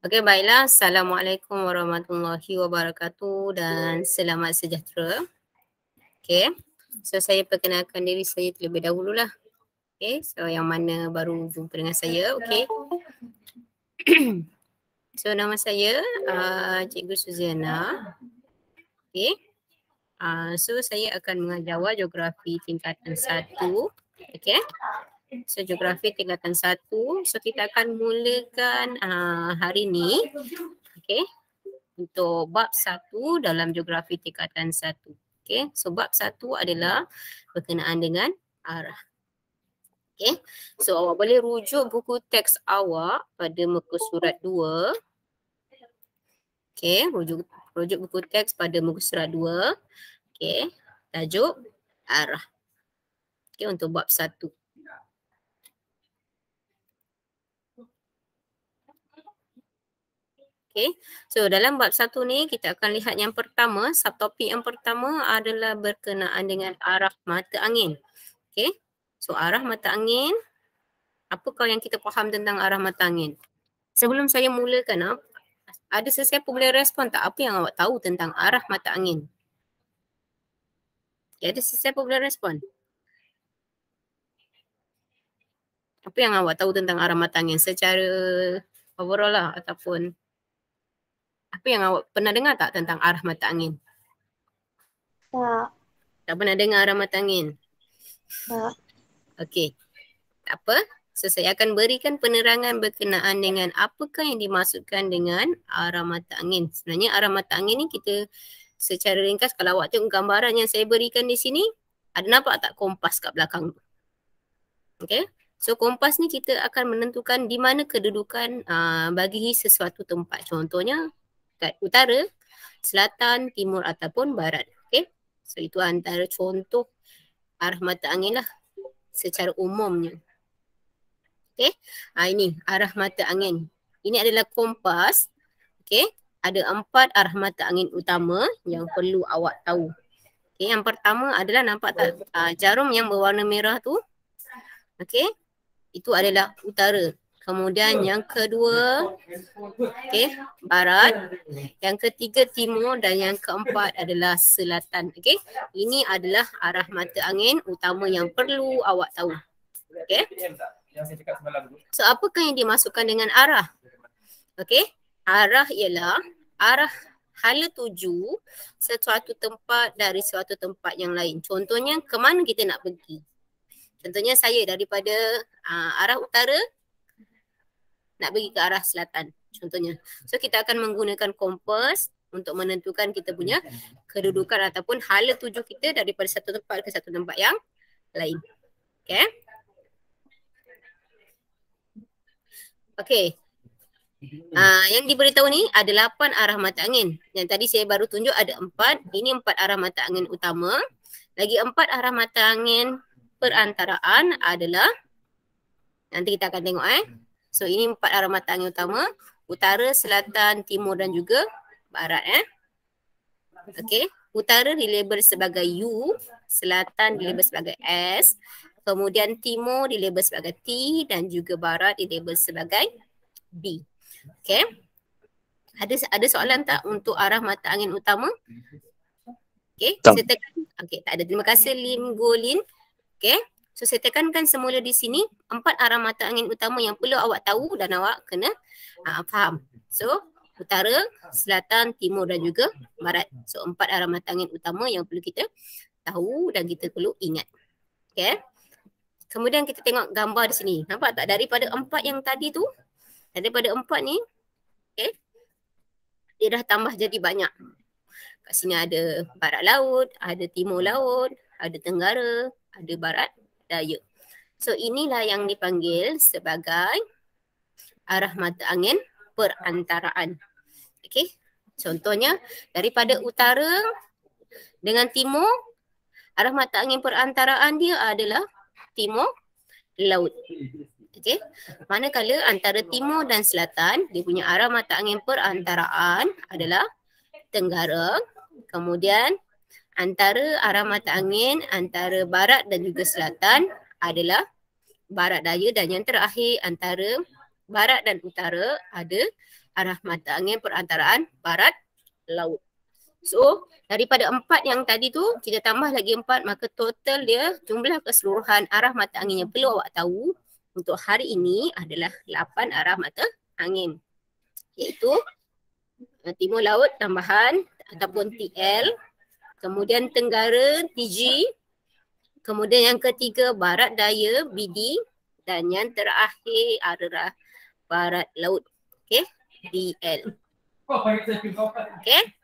Okey, baiklah. Assalamualaikum warahmatullahi wabarakatuh dan selamat sejahtera. Okey. So saya perkenalkan diri saya terlebih dahululah. Okey, so yang mana baru jumpa dengan saya, okey. So nama saya Cikgu Suziana. Okey. So saya akan mengajar geografi tingkatan 1. Okey. So geografi tingkatan 1. So kita akan mulakan hari ni. Okey. Untuk bab 1 dalam geografi tingkatan 1. Okey. So bab 1 adalah berkenaan dengan arah. Okey. So awak boleh rujuk buku teks awak pada muka surat 2. Okey, rujuk buku teks pada muka surat 2. Okey. Tajuk arah. Okey, untuk bab 1. Okay, so dalam bab 1 ni kita akan lihat yang pertama, subtopik yang pertama adalah berkenaan dengan arah mata angin. Okay, so arah mata angin, apakah yang kita faham tentang arah mata angin? Sebelum saya mulakan, ada sesiapa boleh respon tak apa yang awak tahu tentang arah mata angin? Okay, ada sesiapa boleh respon? Apa yang awak tahu tentang arah mata angin secara overall lah ataupun apa yang awak pernah dengar tak tentang arah mata angin? Tak. Tak pernah dengar arah mata angin? Tak. Okey. Tak apa. So saya akan berikan penerangan berkenaan dengan apakah yang dimaksudkan dengan arah mata angin. Sebenarnya arah mata angin ni kita secara ringkas kalau awak tengok gambaran yang saya berikan di sini, ada nampak tak kompas kat belakang tu? Okey. So kompas ni kita akan menentukan di mana kedudukan bagi sesuatu tempat. Contohnya kat utara, selatan, timur ataupun barat. Okey. So itu antara contoh arah mata angin lah secara umumnya. Okey. Ini arah mata angin. Ini adalah kompas. Okey. Ada 4 arah mata angin utama yang perlu awak tahu. Okey, yang pertama adalah nampak tak jarum yang berwarna merah tu? Okey. Itu adalah utara. Kemudian yang kedua, okey, barat. Yang ketiga timur dan yang keempat adalah selatan. Okey. Ini adalah arah mata angin utama yang perlu awak tahu. Okey. So apakah yang dimasukkan dengan arah? Okey. Arah ialah arah hala tuju sesuatu tempat dari suatu tempat yang lain. Contohnya ke mana kita nak pergi? Contohnya saya daripada arah utara nak pergi ke arah selatan. Contohnya. So kita akan menggunakan kompas untuk menentukan kita punya kedudukan ataupun hala tuju kita daripada satu tempat ke satu tempat yang lain. Okay. Okay. Yang diberitahu ni ada 8 arah mata angin. Yang tadi saya baru tunjuk ada 4. Ini 4 arah mata angin utama. Lagi 4 arah mata angin perantaraan adalah, nanti kita akan tengok So ini 4 arah mata angin utama. Utara, selatan, timur dan juga barat Okey. Utara dilabel sebagai U, selatan dilabel sebagai S, kemudian timur dilabel sebagai T dan juga barat dilabel sebagai B. Okey. Ada soalan tak untuk arah mata angin utama? Okey, saya tekan. Okey, tak ada. Terima kasih Lim Golin. Okey. So saya tekankan semula di sini 4 arah mata angin utama yang perlu awak tahu dan awak kena faham. So utara, selatan, timur dan juga barat. So 4 arah mata angin utama yang perlu kita tahu dan kita perlu ingat. Okey. Kemudian kita tengok gambar di sini. Nampak tak daripada 4 yang tadi tu? Daripada 4 ni, okey. Dia dah tambah jadi banyak. Kat sini ada barat laut, ada timur laut, ada tenggara, ada barat daya. So inilah yang dipanggil sebagai arah mata angin perantaraan. Okey. Contohnya daripada utara dengan timur, arah mata angin perantaraan dia adalah timur laut. Okey. Manakala antara timur dan selatan, dia punya arah mata angin perantaraan adalah tenggara. Kemudian antara arah mata angin antara barat dan juga selatan adalah barat daya dan yang terakhir antara barat dan utara ada arah mata angin perantaraan barat laut. So, daripada 4 yang tadi tu, kita tambah lagi 4, maka total dia jumlah keseluruhan arah mata angin yang perlu awak tahu untuk hari ini adalah 8 arah mata angin. Iaitu timur laut tambahan ataupun TL, kemudian tenggara TG, kemudian yang ketiga barat daya BD, dan yang terakhir arah barat laut. Okay, BL. Okay.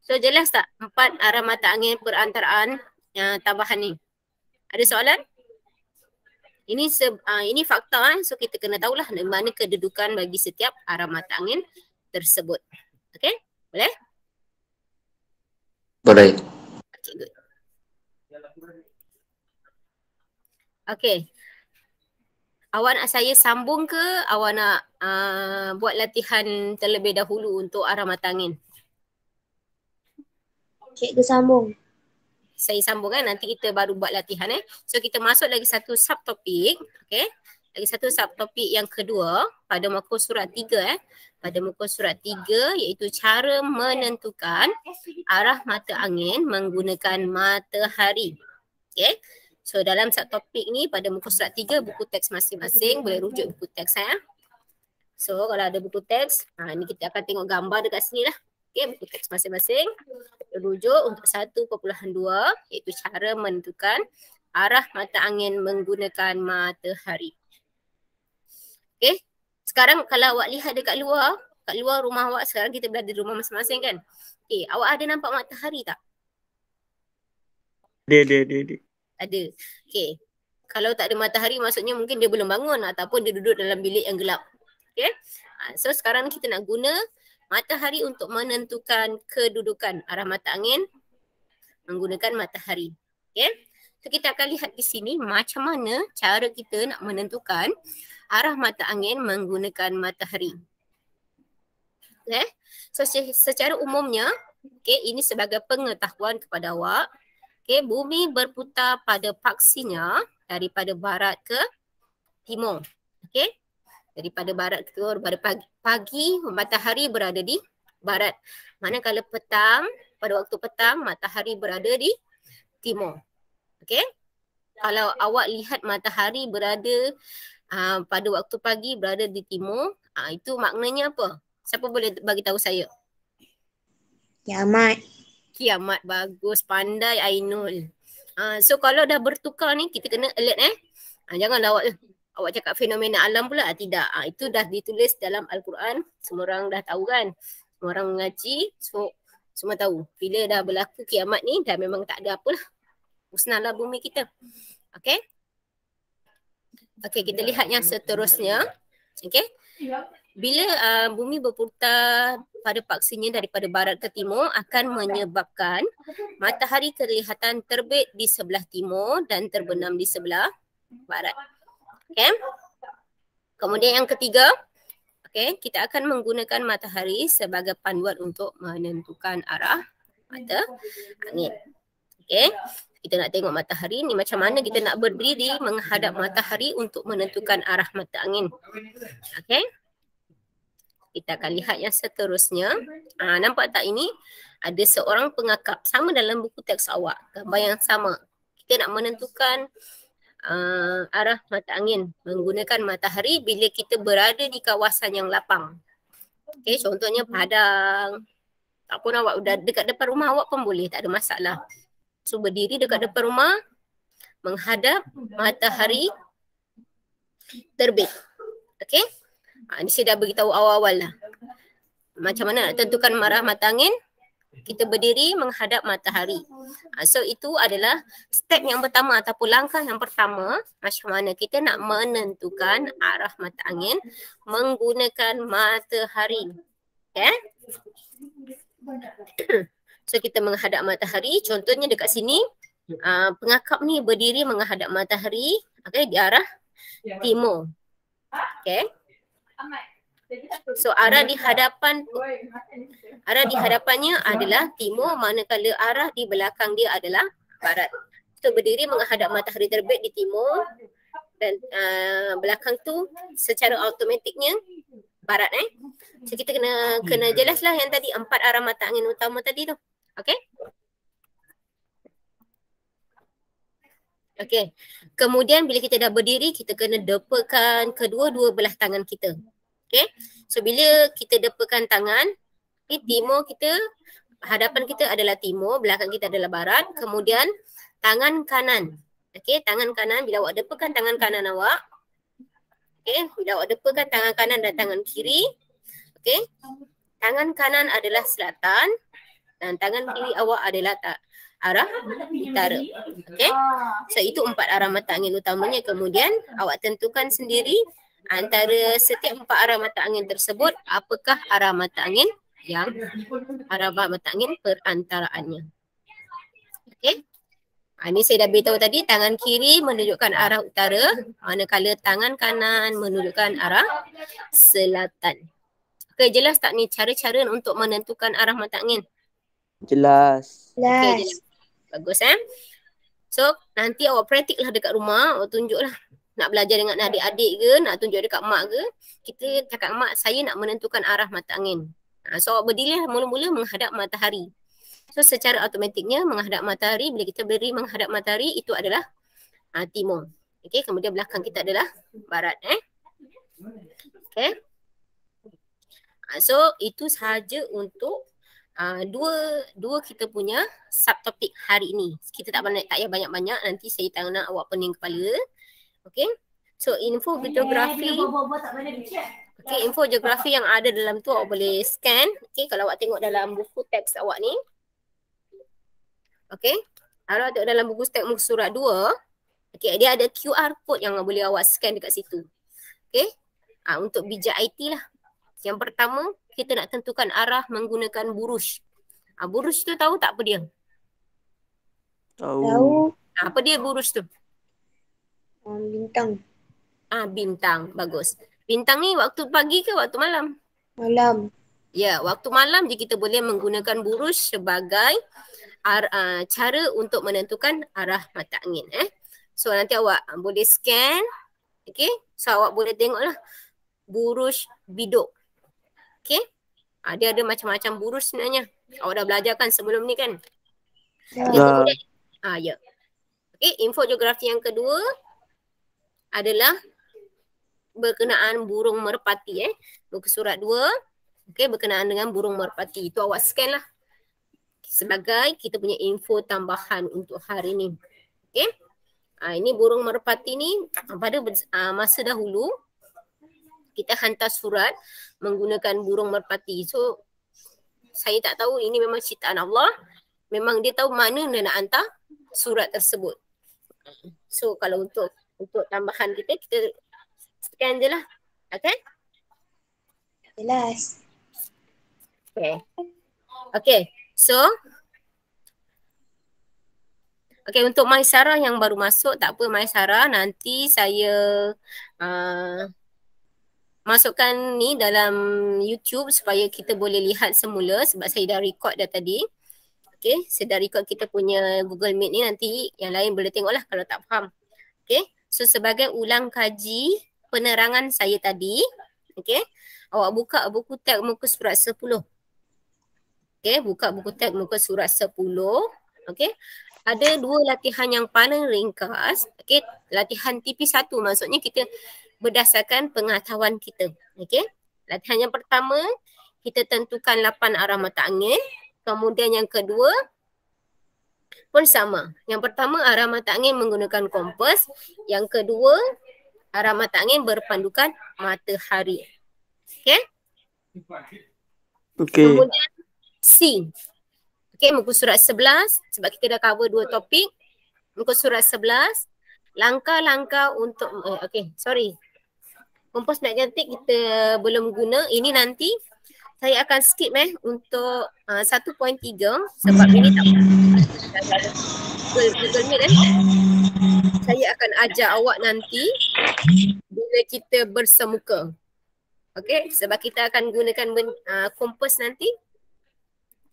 So jelas tak 4 arah mata angin perantaraan tambahan ni? Ada soalan? Ini fakta, so kita kena tahulah di mana kedudukan bagi setiap arah mata angin tersebut. Okay, boleh? Boleh. Okay, good. Okay. Awak nak saya sambung ke awak nak buat latihan terlebih dahulu untuk arah mata angin? Cikgu sambung. Saya sambung kan, nanti kita baru buat latihan So kita masuk lagi satu subtopik, okay. Lagi satu subtopik yang kedua pada muka surat 3 Pada muka surat 3 iaitu cara menentukan arah mata angin menggunakan matahari. Okay. So dalam subtopik ni pada muka surat 3 buku teks masing-masing boleh rujuk buku teks So kalau ada buku teks, ni kita akan tengok gambar dekat sini lah. Okay, buku teks masing-masing rujuk untuk 1.2 iaitu cara menentukan arah mata angin menggunakan matahari. Okay, sekarang kalau awak lihat dekat luar, kat luar rumah awak sekarang kita berada di rumah masing-masing kan. Okay, awak ada nampak matahari tak? Ada. Ada. Okay, kalau tak ada matahari maksudnya mungkin dia belum bangun ataupun dia duduk dalam bilik yang gelap. Okay, so sekarang kita nak guna matahari untuk menentukan kedudukan arah mata angin menggunakan matahari. Okay. So kita akan lihat di sini macam mana cara kita nak menentukan arah mata angin menggunakan matahari. Okay. So secara umumnya, okay, ini sebagai pengetahuan kepada awak. Okay, bumi berputar pada paksinya daripada barat ke timur. Okay. Daripada barat ke timur, pada pagi matahari berada di barat. Manakala petang, pada waktu petang matahari berada di timur. Okey. Kalau awak lihat matahari berada pada waktu pagi berada di timur, itu maknanya apa? Siapa boleh bagi tahu saya? Kiamat. Kiamat, bagus, pandai Ainul. So kalau dah bertukar ni kita kena alert janganlah awak cakap fenomena alam pula. Tidak. Itu dah ditulis dalam Al-Quran. Semua orang dah tahu kan. Semua orang mengaji. So, semua tahu. Bila dah berlaku kiamat ni, dah memang tak ada apalah. Musnahlah bumi kita. Okay. Okay, kita lihat yang seterusnya. Okay. Bila bumi berputar pada paksinya daripada barat ke timur akan menyebabkan matahari kelihatan terbit di sebelah timur dan terbenam di sebelah barat. Okay. Kemudian yang ketiga, okay, kita akan menggunakan matahari sebagai panduan untuk menentukan arah mata angin. Okay. Kita nak tengok matahari ni macam mana kita nak berdiri menghadap matahari untuk menentukan arah mata angin. Okay. Kita akan lihat yang seterusnya. Nampak tak ini? Ada seorang pengakap. Sama dalam buku teks awak. Gambar yang sama. Kita nak menentukan arah mata angin menggunakan matahari bila kita berada di kawasan yang lapang. Okay, contohnya padang. Tak pun awak dah dekat depan rumah awak pun boleh, tak ada masalah. So berdiri dekat depan rumah menghadap matahari terbit. Okay. Ini saya dah beritahu awal-awal lah. Macam mana nak tentukan arah mata angin? Kita berdiri menghadap matahari. So itu adalah step yang pertama ataupun langkah yang pertama macam mana kita nak menentukan arah mata angin menggunakan matahari. Okay. So kita menghadap matahari. Contohnya dekat sini pengakap ni berdiri menghadap matahari, okay, di arah timur. Okay. So arah di hadapannya adalah timur, manakala arah di belakang dia adalah barat. So berdiri menghadap matahari terbit di timur dan belakang tu secara automatiknya barat So kita kena jelaslah yang tadi 4 arah mata angin utama tadi tu. Okey? Okey. Kemudian bila kita dah berdiri, kita kena depakan kedua-dua belah tangan kita. Okey? So bila kita depakan tangan, timur kita, hadapan kita adalah timur, belakang kita adalah barat. Kemudian tangan kanan. Okey, tangan kanan bila awak depakan tangan kanan awak. Okey, bila awak depakan tangan kanan dan tangan kiri. Okey. Tangan kanan adalah selatan dan tangan kiri awak adalah arah utara. Okey. So itu 4 arah mata angin utamanya. Kemudian awak tentukan sendiri antara setiap 4 arah mata angin tersebut apakah arah mata angin yang arah mata angin perantaraannya. Okey. Ini saya dah beritahu tadi, tangan kiri menunjukkan arah utara, manakala tangan kanan menunjukkan arah selatan. Okey, jelas tak ni cara-cara untuk menentukan arah mata angin? Jelas. Okey, jelas. Bagus So nanti awak praktik lah dekat rumah, awak tunjuk lah. Nak belajar dengan adik-adik ke, nak tunjuk dekat mak ke, kita cakap mak saya nak menentukan arah mata angin. So awak berdiri mula-mula menghadap matahari. So secara automatiknya menghadap matahari, bila kita berdiri menghadap matahari itu adalah timur. Okey, kemudian belakang kita adalah barat Okey. So itu sahaja untuk dua kita punya subtopik hari ini. Kita tak payah banyak-banyak, nanti saya tak nak awak pening kepala. Okey. So infogeografi. Okey, infogeografi yang ada dalam tu awak boleh scan. Okey, kalau awak tengok dalam buku teks awak ni. Okey. Kalau awak tengok dalam buku teks muka surat 2, okey, dia ada QR code yang boleh awak scan dekat situ. Okey. Untuk bijak IT lah. Yang pertama, kita nak tentukan arah menggunakan buruj. Buruj tu tahu tak apa dia? Tahu. Apa dia buruj tu? Bintang. Bintang. Bagus. Bintang ni waktu pagi ke waktu malam? Malam. Ya, waktu malam je kita boleh menggunakan buruj sebagai cara untuk menentukan arah mata angin. So nanti awak boleh scan. Okay. So awak boleh tengok lah buruj biduk. Okay. Dia ada macam-macam buruj sebenarnya. Awak dah belajar kan sebelum ni kan? Kemudian, ya. Okay, infogeografi yang kedua adalah berkenaan burung merpati. Buku surat 2. Okay, berkenaan dengan burung merpati. Itu awak scan lah. Sebagai kita punya info tambahan untuk hari ni. Okay. Ini burung merpati ni pada masa dahulu kita hantar surat menggunakan burung merpati. So saya tak tahu ini memang ciptaan Allah. Memang dia tahu mana dia nak hantar surat tersebut. So kalau untuk tambahan kita scan je lah. Okay? Jelas. Okay. So untuk Maisara yang baru masuk, tak apa Maisara, nanti saya masukkan ni dalam YouTube supaya kita boleh lihat semula sebab saya dah record dah tadi. Okay, saya dah record kita punya Google Meet ni, nanti yang lain boleh tengok lah kalau tak faham. Okay, so sebagai ulang kaji penerangan saya tadi, okay, awak buka buku teks muka surat 10. Okay, buka buku teks muka surat 10. Okay, ada 2 latihan yang paling ringkas. Okay, latihan TP1 maksudnya kita berdasarkan pengetahuan kita. Okey. Latihan yang pertama, kita tentukan 8 arah mata angin. Kemudian yang kedua pun sama. Yang pertama arah mata angin menggunakan kompas. Yang kedua arah mata angin berpandukan matahari. Okey. Kemudian C. Okey, muka surat 11 sebab kita dah cover 2 topik. Muka surat 11, langkah-langkah untuk kompas magnetik kita belum guna. Ini nanti saya akan skip untuk 1.3 sebab ini tak Google Meet Saya akan ajar awak nanti bila kita bersemuka. Okey, sebab kita akan gunakan kompas nanti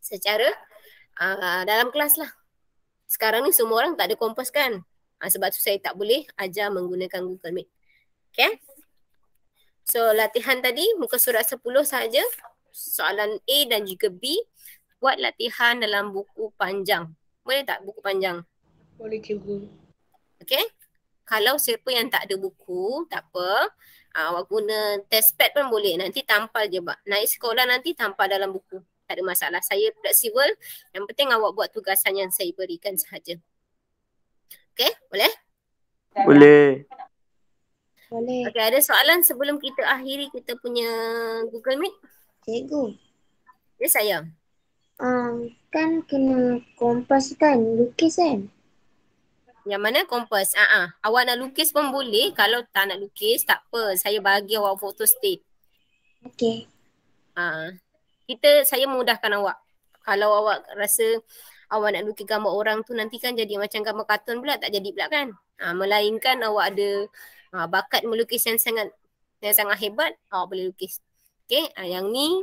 secara dalam kelas lah. Sekarang ni semua orang tak ada kompas kan? Sebab tu saya tak boleh ajar menggunakan Google Meet. Okay? So latihan tadi muka surat 10 saja. Soalan A dan juga B. Buat latihan dalam buku panjang. Boleh tak buku panjang? Boleh cikgu. Okay. Kalau siapa yang tak ada buku, tak apa. Awak guna test pad pun boleh. Nanti tampal je. Naik sekolah nanti tampal dalam buku. Tak ada masalah. Saya fleksibel. Yang penting awak buat tugasan yang saya berikan sahaja. Okay, boleh? Boleh. Boleh. Okay, ada soalan sebelum kita akhiri kita punya Google Meet? Cikgu. Ya, saya. Kan kena kompas kan, lukis kan? Yang mana kompas? Awak nak lukis pun boleh. Kalau tak nak lukis, tak apa. Saya bagi awak foto state. Okey. Saya mudahkan awak. Kalau awak rasa awak nak lukis gambar orang tu nanti kan jadi macam gambar kartun pula, tak jadi pula kan. Melainkan awak ada bakat melukis yang sangat hebat, awak boleh lukis. Okay, yang ni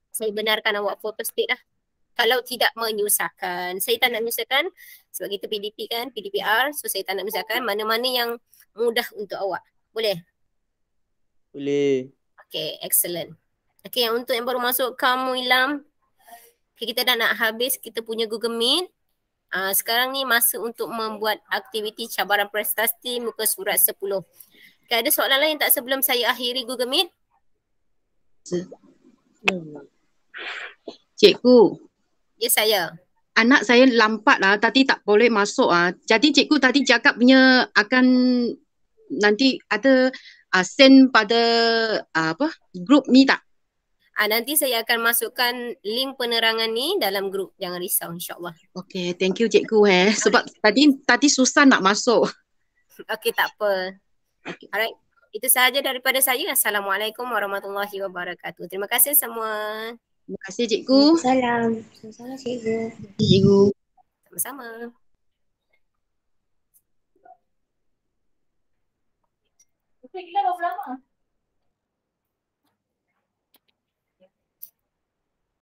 saya benarkan awak foto state lah. Kalau tidak menyusahkan. Saya tak nak menyusahkan sebab kita PDP kan, PDPR. So saya tak nak menyusahkan mana-mana yang mudah untuk awak. Boleh? Boleh. Okay, excellent. Okay, untuk yang baru masuk, kamu Ilham. Okay, kita dah nak habis kita punya Google Meet. Sekarang ni masa untuk membuat aktiviti cabaran prestasi muka surat 10. Okay, ada soalan lain tak sebelum saya akhiri Google Meet? Cikgu. Ya, saya. Anak saya lambat lah, tadi tak boleh masuk ah. Jadi cikgu tadi cakap punya akan nanti ada send pada grup ni tak? Nanti saya akan masukkan link penerangan ni dalam grup. Jangan risau, insyaAllah. Okay, thank you cikgu sebab tadi susah nak masuk. Okay, tak apa. Okay. Alright. Itu sahaja daripada saya. Assalamualaikum warahmatullahi wabarakatuh. Terima kasih semua. Terima kasih cikgu. Salam. Sama-sama cikgu. Cikgu. Sama-sama. Kita berapa lama?